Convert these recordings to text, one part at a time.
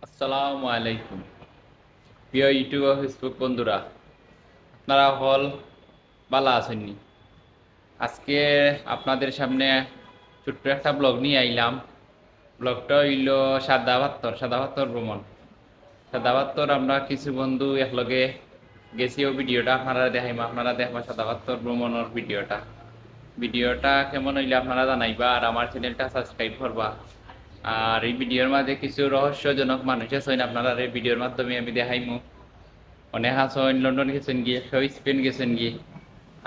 আসসালামু আলাইকুম প্রিয় ইউটিউব ও ফেসবুক বন্ধুরা, আপনারা হল ভালো আছেননি? আজকে আপনাদের সামনে ছোট্ট একটা ব্লগ নিয়ে আইলাম। ব্লগটা হইল সাদা পাথর ভ্রমণ। সাদা পাথর আমরা কিছু বন্ধু একলগে গেছি। ও ভিডিওটা আপনারা দেখাইমা, আপনারা দেখবা সাদা পাথর ভ্রমণের ভিডিওটা কেমন হইলে আপনারা জানাইবা, আর আমার চ্যানেলটা সাবস্ক্রাইব করবা। আর এই ভিডিওর মাঝে কিছু রহস্যজনক মানুষ আছেন, আপনারা এই ভিডিওর মাধ্যমে আমি দেখাইমু। অনেক আছেন লন্ডন গেছেন গিয়ে, কেউ স্পেন গেছেন গিয়ে,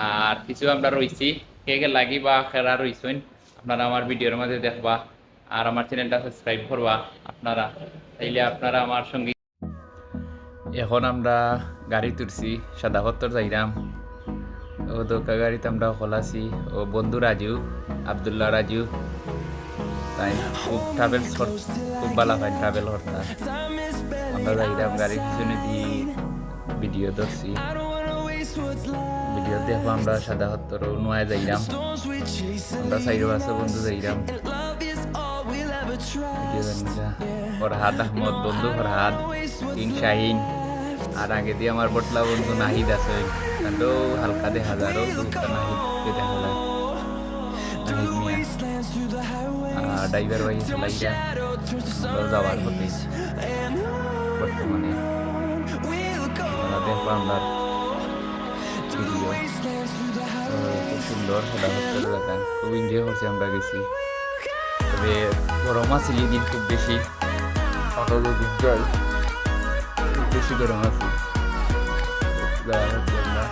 আর কিছু আমরা রইছি। কে কে লাগি বা খেরা রইছেন আপনারা আমার ভিডিওর মাঝে দেখবা, আর আমার চ্যানেলটা সাবস্ক্রাইব করবা আপনারা। তাইলে আপনারা আমার সঙ্গে। এখন আমরা গাড়ি তুলছি, সাদা পাথর যাইরাম। ও দোকা গাড়িতে আমরা খোলাছি। ও বন্ধু রাজু, আবদুল্লাহ রাজু, তাই খুব ট্রাভেল খুব ভালো হয় ট্রাভেল করতে। আমরা যাইরাম গাড়ির পিছনে দিয়ে ভিডিও ধরছি। ভিডিও দেখো আমরা সাদা পাথর নয় যাইরাম। আমরা সাইড বাসে বন্ধু যাইরাম। ফরহাদ আহমদ বন্ধু, ফরহাদ কিং শাহিন, আর আগে দিয়ে আমার বটলা বন্ধু নাহিদ আছে। তাও হালকা দেখা যায়, আরও নাহিদকে দেখা যায়, নাহিদ মিয়া। ড্রাইভার ভাই চালাইয়া আমরা যাওয়ার পথে বর্তমানে আমরা দেখবো আমরা ভিডিও। খুব সুন্দর সাদা পাথর জায়গা, খুব এনজয় করছি আমরা গেছি। তবে গরম আছে এই দিন খুব বেশি, অটো যদি যাই খুব বেশি গরম আছে। যাওয়া হচ্ছে আমরা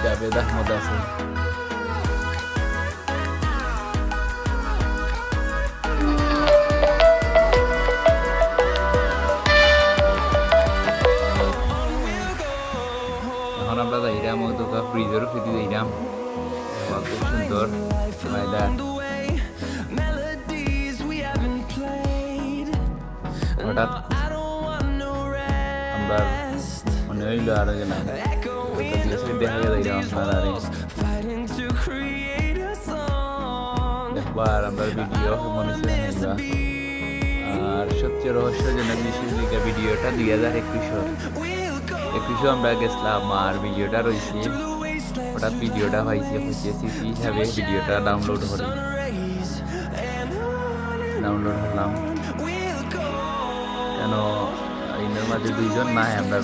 জাভেদ আহমদ আছে। এখন আমরা যাইরাম ও দোকা ফ্রিজেরও ফিরি যাইরাম। খুব সুন্দর মাইলা। হঠাৎ আমরা মনে হইল আর না দেখা যাইরাম আপনারা দেখবার আমরা ভিডিও মনে হচ্ছে। আর সবচেয়ে রহস্যজনক বিষয় ভিডিওটা 2021 আমরা গেছিলাম, আর ভিডিওটা রয়েছে। হঠাৎ ভিডিওটা পাইছে, সিসি হিসাবে ভিডিওটা ডাউনলোড করলাম। কেন এর মাঝে দুইজন নাই আমরা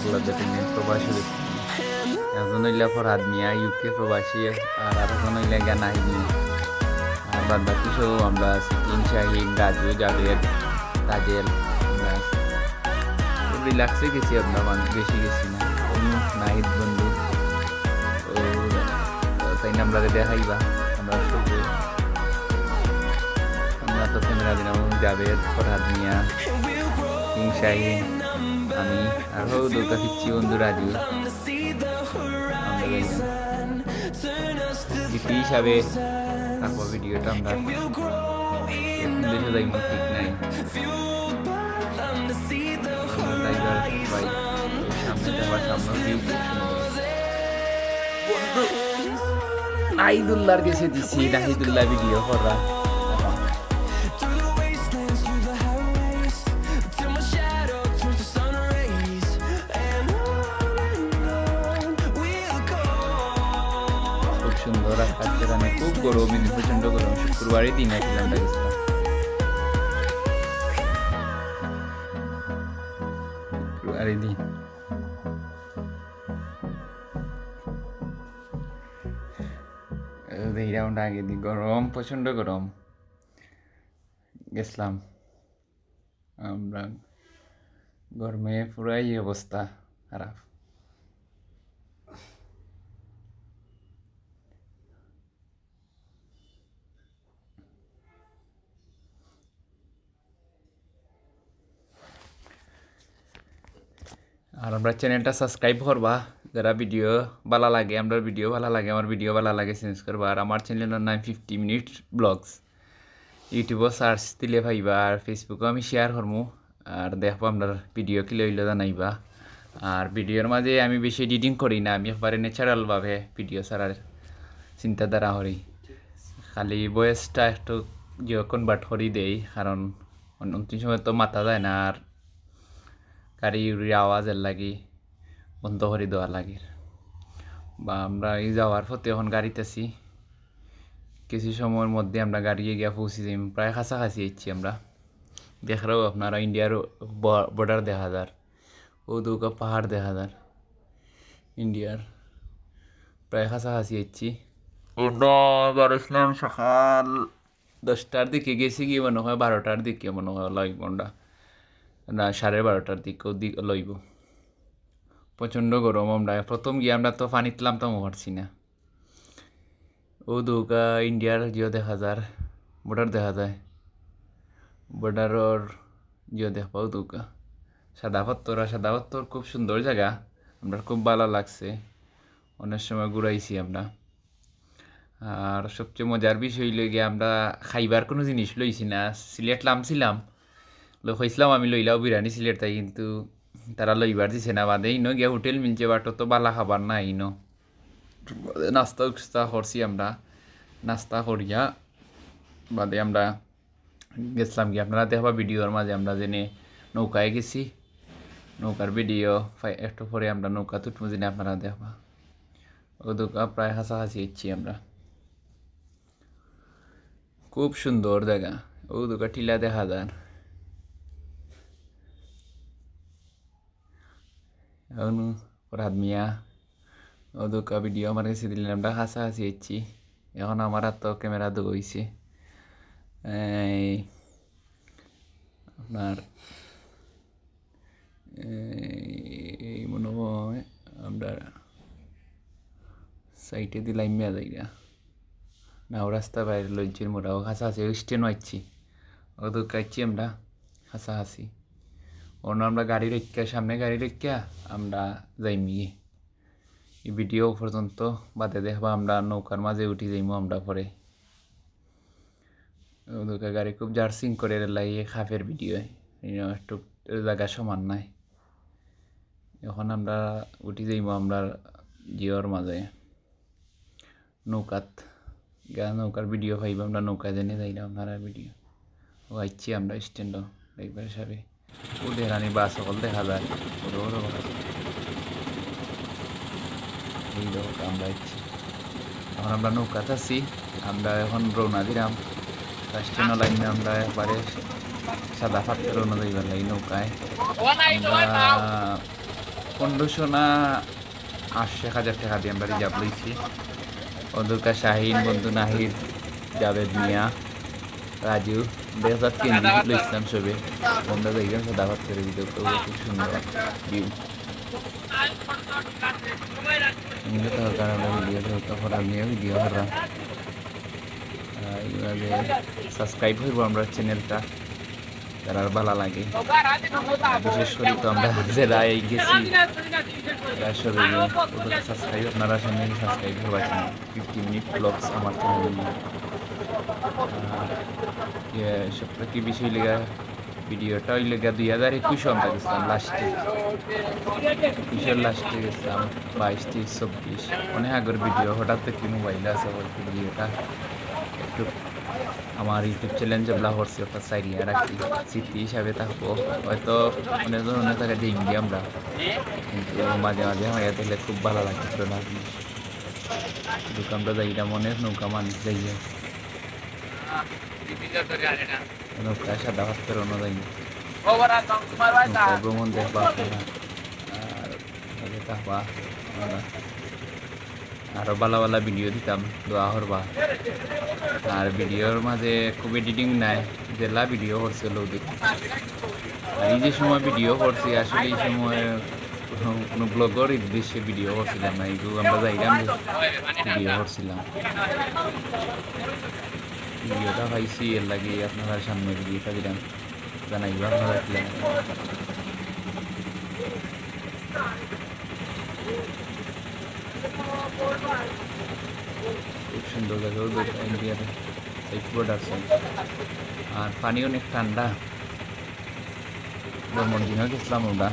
প্রবাসী ব্যক্তি। একজন হইলে ফরহাদ মিয়া ইউকে প্রবাসী, আর আরেকজন হইলে নাহিদ মিয়া। আর বাদ বাকি সব আমরা আছি কিং শাহিন, রাজু, জাভেদ, তাজেল। আমরা খুব রিল্যাক্সে গেছি, আমরা মানুষ বেশি গেছি না। নাহিদ বন্ধু তাই না আমরা দেখাইবা। আমরা তো ক্যামেরা দিলাম জাভেদ, ফরহাদ মিয়া, কিং শাহিন, আমি আরও দুর্গা ফিরছি বন্ধু রাজু। আমরা হিসাবে তারপর ভিডিওটা আমরা দেশে যাই ঠিক নাই। সামনে যাওয়ার সামনে নাহিদুল্লাহর কাছে দিছি, নাহিদুল্লাহ ভিডিও করা। খুব সুন্দর আকাশ, সেখানে খুব গরম, প্রচন্ড গরম। শুক্রবারই দিন আসলাম গেছিলাম। শুক্রবারই দিন এই রাউন্ড আগে দিই, গরম, প্রচন্ড গরম গেছিলাম আমরা। গরমে পুরাই অবস্থা খারাপ। আর আমরা চ্যানেলটা সাবস্ক্রাইব করবা যারা ভিডিও ভালো লাগে, আমার ভিডিও ভালো লাগে চেঞ্জ করবা। আর আমার চ্যানেলের নাম 50 মিনিট ব্লগস। ইউটিউবও সার্চ দিলে পাইবা, আর ফেসবুকেও আমি শেয়ার করবো। আর দেখবো আপনার ভিডিও কি লইলে জানাইবা। আর ভিডিওর মাঝে আমি বেশি এডিটিং করি না, আমি একবারে ন্যাচারালভাবে ভিডিও ছাড়ার চিন্তাধারা করি। খালি ভয়েসটা একটু কনভার্ট করি দেই, কারণ অন্তিম সময় তো মাথা যায় না, আর গাড়ি আওয়াজের লাগি বন্ধ করে দেওয়া লাগে। বা আমরা এই যাওয়ার পথে এখন গাড়িতেছি, কিছু সময়ের মধ্যে আমরা গাড়িয়ে গিয়ে পৌঁছে যাই, প্রায় কাছাকাছি এসেছি আমরা। দেখলেও আপনারা ইন্ডিয়ার বর্ডার দেখা যায়, ও দুকা পাহাড় দেখা যায় ইন্ডিয়ার, প্রায় কাছাকাছি এসেছি। আমরা বাড়িছিলাম সকাল 10টার দিকে, গেছি গিয়ে মনে হয় 12টার দিকে, মনে হয় লইব আমরা, না 12:30টার দিকে লইব। প্রচণ্ড গরম, আমরা প্রথম গিয়ে আমরা তো পানি তুলাম তো পারছি না। ও দুকা ইন্ডিয়ার জিও দেখা যায়, বর্ডার দেখা যায়, বর্ডারর জিও দেখবাও দুকা সাদা পাথর খুব সুন্দর জায়গা, আমরা খুব ভালো লাগছে, অনেক সময় ঘুরাইছি আমরা। আর সবচেয়ে মজার বিষয় হইলে গিয়ে আমরা খাইবার কোনো জিনিস লইছি না, সিলেট নামছিলাম, হয়েছিলাম আমি লইলাও বিরিয়ানি সিলেট, তাই কিন্তু তারা লইবার দিছে না, বাদে ইনো গিয়া হোটেল মিলছে, বাট তো বালা খাবার না ইনো। নাস্তা উস্তা করছি আমরা, নাস্তা করিয়া বাদে আমরা গেছিলাম গিয়ে, আপনারা দেখবা ভিডিওর মাঝে আমরা জেনে নৌকায় গেছি, নৌকার ভিডিও একটু পরে আমরা নৌকা তুটমু জেনে আপনারা দেখবা। ও দোকা প্রায় কাছাকাছি এসেছি আমরা, খুব সুন্দর জায়গা। ও দোকা টিলা দেখা যায়, এখন রাত মিয়া ও দোকা ভিডিও আমার কাছে দিলেন, আমরা কাছাকাছি এসেছি। এখন আমার হাত ক্যামেরা দৌড়ইছে, আপনার এই মনে হয় আমরা সাইটে দিলাম মেয়া জায়গা না, ও রাস্তা বাইরে লজ্জের মোড়া, ও কাছাকাছি স্টেনও আসছি, ও তো কাচ্ছি আমরা কাছাকাছি। অন্য আমরা গাড়ি রেখা, সামনে গাড়ি রেখা আমরা যাইমি, এই ভিডিও পর্যন্ত বাদে দেখবা আমরা নৌকার মাঝে উঠি যাইমু আমরা পরে। ওদেরকে গাড়ি খুব জার্সিং করে লাগিয়ে খাফের ভিডিও, একটু জায়গা সমান নাই। এখন আমরা উঠি যাইমু আমরা জিওর মাঝে নৌকাত, নৌকার ভিডিও পাইব আমরা, নৌকা জেনে যাইলাম আপনারা ভিডিও। ও আইছি আমরা স্ট্যান্ড একবার হিসাবে, ওদের রানি বাস সকল দেখা যায়, এই নৌকা আমরা আইছি। এখন আমরা নৌকাতে আছি, আমরা এখন রওনা দিলাম স্ট্যান্ড লাইনে, আমরা একবারে সাদা পাত্র রওনা যাইবার লাগি নৌকায়। আমরা 1500 না 8,000 টাকা দিয়ে আমরা রিজার্ভ লইছি। বন্ধুকা শাহিন, বন্ধু নাহিদ, জাভেদ মিয়া, রাজু, 2003 লইছিলাম সবে। আমরা দেখলাম সাদা পাত্রের ভিডিও, খুব সুন্দর ভিউ। ভিডিও করা সাবস্ক্রাইব হইব আমরা চ্যানেলটা, তার ভালো লাগে। বিশেষ করে তো আমরা যারা এই গেছি সবাই সাবস্ক্রাইব, আপনারা চ্যানেল সাবস্ক্রাইব করবার 50 মিনিট ব্লগস আমার চ্যানেল। সবটা কি বিষয় লেগা ভিডিওটা ওই লেগা 2021 আমরা গেছিলাম লাস্টে, 21 লাস্টে গেছিলাম, 22, 23, 24 অনেক আগের ভিডিও। হঠাৎ কি মোবাইলে আছে বলতে ভিডিওটা একটু আমার ইউটিউব চ্যানেল যেগুলা করছি ওটা সাইডিয়া রাখি, স্মৃতি হিসাবে থাকবো। হয়তো অনেক ধরনের জায়গায় দেখি আমরা, কিন্তু মাঝে মাঝে হয়ে দিলে খুব ভালো লাগছিল না। দোকানটা যাইলাম, অনেক নৌকা মানুষ যাইয়ে নৌকা সাদা পাত্রের অন্য যাই ভ্রমণ দেখবা আপনারা, আর থাকবা আরও ভালো ভালো ভিডিও দিতাম, দোয়া করবা। আর ভিডিওর মাঝে খুব এডিটিং নাই, জেলা ভিডিও করছিল ওদিক। আর এই যে সময় ভিডিও করছি, আসলে এই সময় কোনো ব্লগের উদ্দেশ্যে ভিডিও করছিলাম না, এইগুলো আমরা যাইলাম ভিডিও করছিলাম। ভিডিওটা পাইছি এর লাগে আপনারা সামনে ভিডিওটা দিলাম, জানাইবা আপনারা দিলাম। খুব সুন্দর জায়গা ইন্ডিয়ার এই বর্ডার সাইড, আর পানি অনেক ঠান্ডা। জন্মদিনও গেছিলাম আমরা,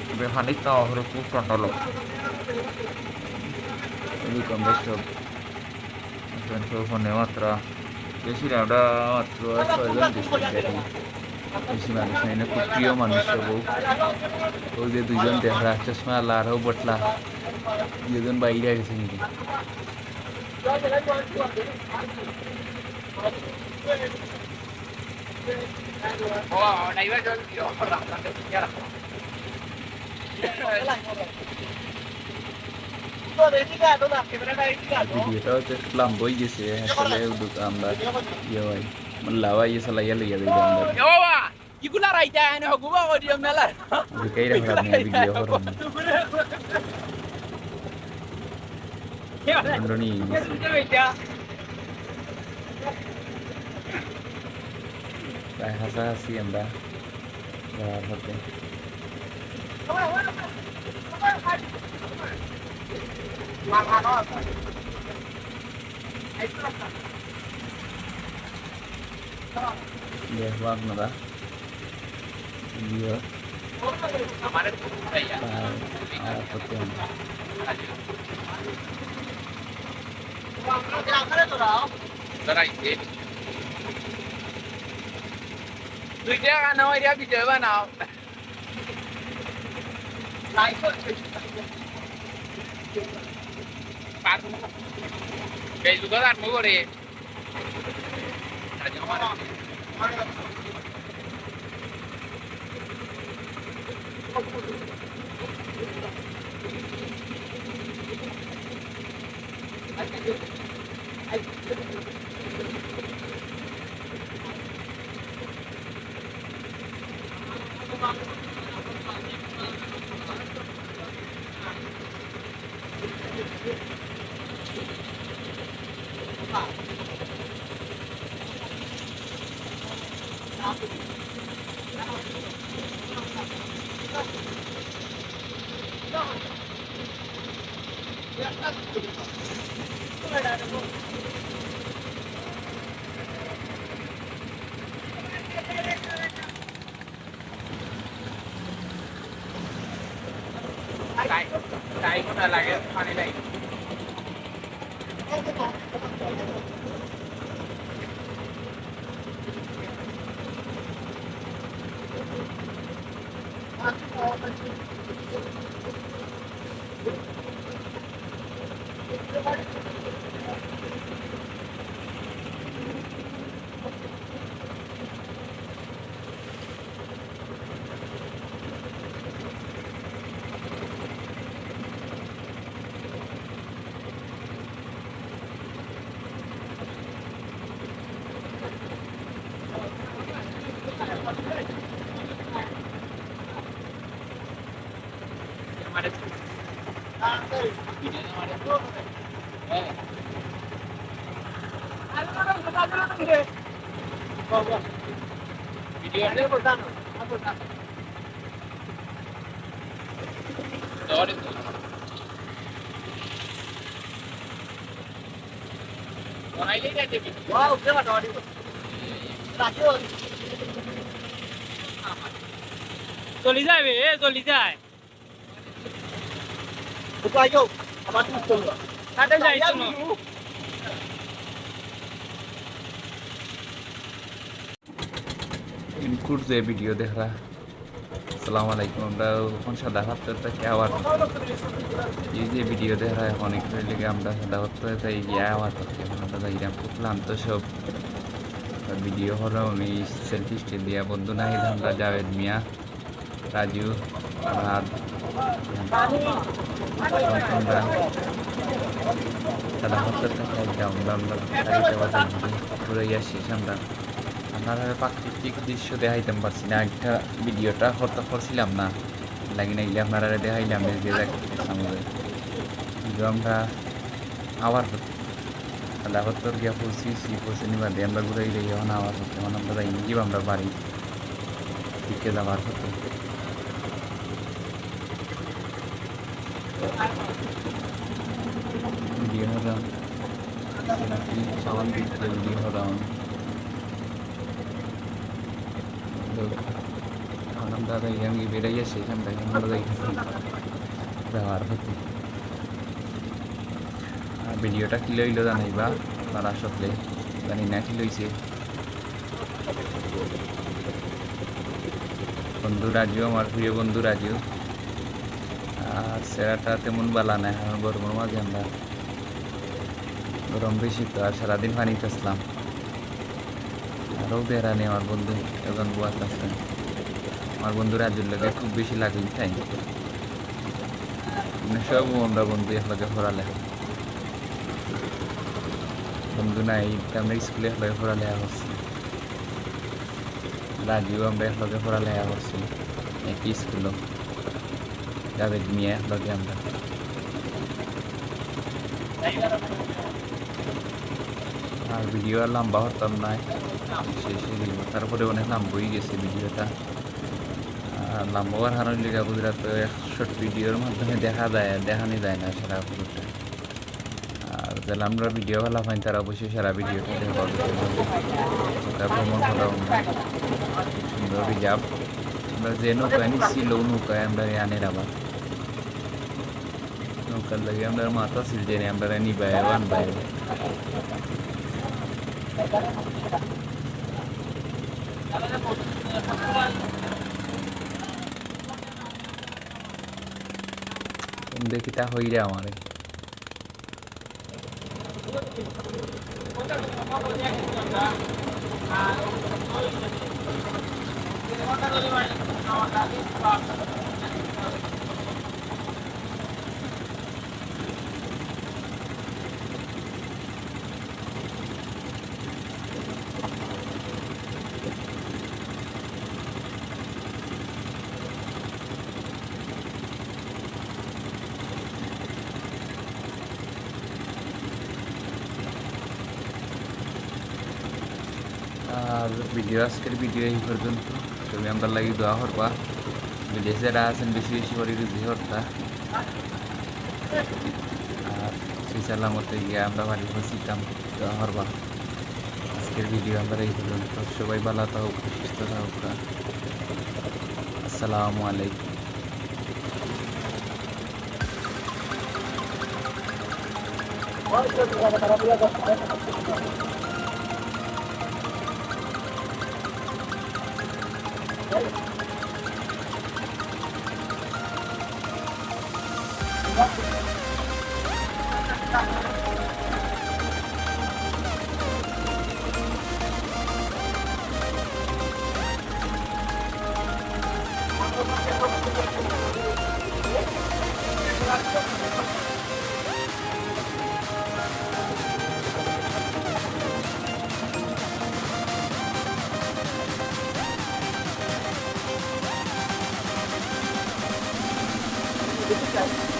তবে পানির তাওয়া খুব ঠান্ডা লোক। আমরা সব ফোনে মাত্রা বেশি না, আমরা মাত্র 6 জন গেছি। বেশি মানুষ নাই না, খুব প্রিয় মানুষ সব। ওই যে দুজন দেখা চশমা আল্লাহ আরও বটলা দুজন বাইরে গেছে নাকি। ভিডিওটা হচ্ছে লম্বই গেছে আসলে আমরা ইয়ে হয় লাভাই চালাইয়া লইয়া দিই আমরা Igula raita ane hoguba odium nala. দিকেই রাখা আপনি ভিডিও করুন আন্দনি তাই হাসাহাসি আমরা যাওয়ার পথে দেখবো আপনারা ভিডিও আর করতে হবে Duitnya kan nama dia bisa mana? Kayak juga kan mau deh. Cái cũng là cái hoa này này. চলি যাবে চলি যায় কোথায় যাও আমার তো চলবে কাটে যাই শুনো ইনপুট যে ভিডিও দেখা আসসালামু আলাইকুম আমরা এখন সাদা হাতটা আবার এই যে ভিডিও দেখা এখন একটু লেগে আমরা সাদা হাতটা তাই গিয়ে আবার এখন আমরা যাইলাম খুব ক্লান্ত সব ভিডিও হলো আমি সেলফি স্টিল দিয়া বন্ধু নাহিদ আমরা জাভেদ মিয়া রাজু রাত আমরা সাদা হাতটা খাইলাম আমরা ঘুরে শেষ আমরা আপনারা প্রাকৃতিক দৃশ্য দেখাইতাম পারছি না একটা ভিডিওটা হতে করছিলাম না লাগি না গেলে আপনারা দেখাইলাম যে আমরা আবার আল্লাহ হত্তর গিয়া পড়ছি নিবাদে আমরা ঘুরাই যাই এখন আবার হচ্ছে এখন আমরা যাই গিয়ে আমরা বাড়ি দিকে যাবার হতো ভিডিও হলাম সামান দিতে ভিডিও হলাম আমরা আমি বেড়াই আসি এখান থেকে আমরা যাওয়ার হতো ভিডিওটা কি লইল জানাইবা তারা আসলে জানি না কি লইছে বন্ধু রাজু, আমার প্রিয় বন্ধু রাজু। আর সেরাটা তেমন বালা নাই, আমার গরমের মাঝে আমরা গরম বেশি তো, আর সারাদিন পানিতে আসলাম। আরও বেড়ানি আমার বন্ধু এখন বুয়াত আছে। আমার বন্ধু রাজুর লগে খুব বেশি লাগলি তাই সব আমরা বন্ধু একলগে পড়ালেখা, বন্ধু নাই আমরা স্কুলে একলগে পড়ালেখা করছি। রাজু আমরা একলগে পড়ালেখা করছি একই স্কুলও, যাদের নিয়ে একলগে আমরা। আর ভিডিও আর লম্বা হতাম না, শেষে দিব তারপরে অনেক লম্বা হয়ে গেছে ভিডিওটা। আর লম্বা হওয়ার হারানোর লিগা গুজরাট শর্ট ভিডিওর মাধ্যমে দেখানি যায় না সারা পুরোটা। আর যারা আমরা ভিডিও ভালো পাই তারা অবশ্যই সারা ভিডিওটা দেখবা, ভ্রমণ ভালো সুন্দর রিজার্ভ। আমরা যে নৌকায় নিচ্ছি লো নৌকায় আমরা আনের আবার নৌকার লাগে আমরা মাথা সিলতে নেই, আমরা নিবাই আনবাই। দেখি তা হই রে আমারে আর ভিডিও আজকের ভিডিও এই পর্যন্ত। তুমি আমরা লাগি দোয়া করবা, বিদেশে যারা আছেন বেশি বেশি করে রুজি হরতা। আর সেই সালামতে গিয়ে আমরা বাড়ি বসিতাম, দোয়া করবা। আজকের ভিডিও আমরা এই পর্যন্ত। সবাই ভালো থাকুক, সুস্থ থাকুক। আসসালামু আলাইকুম। Thank you.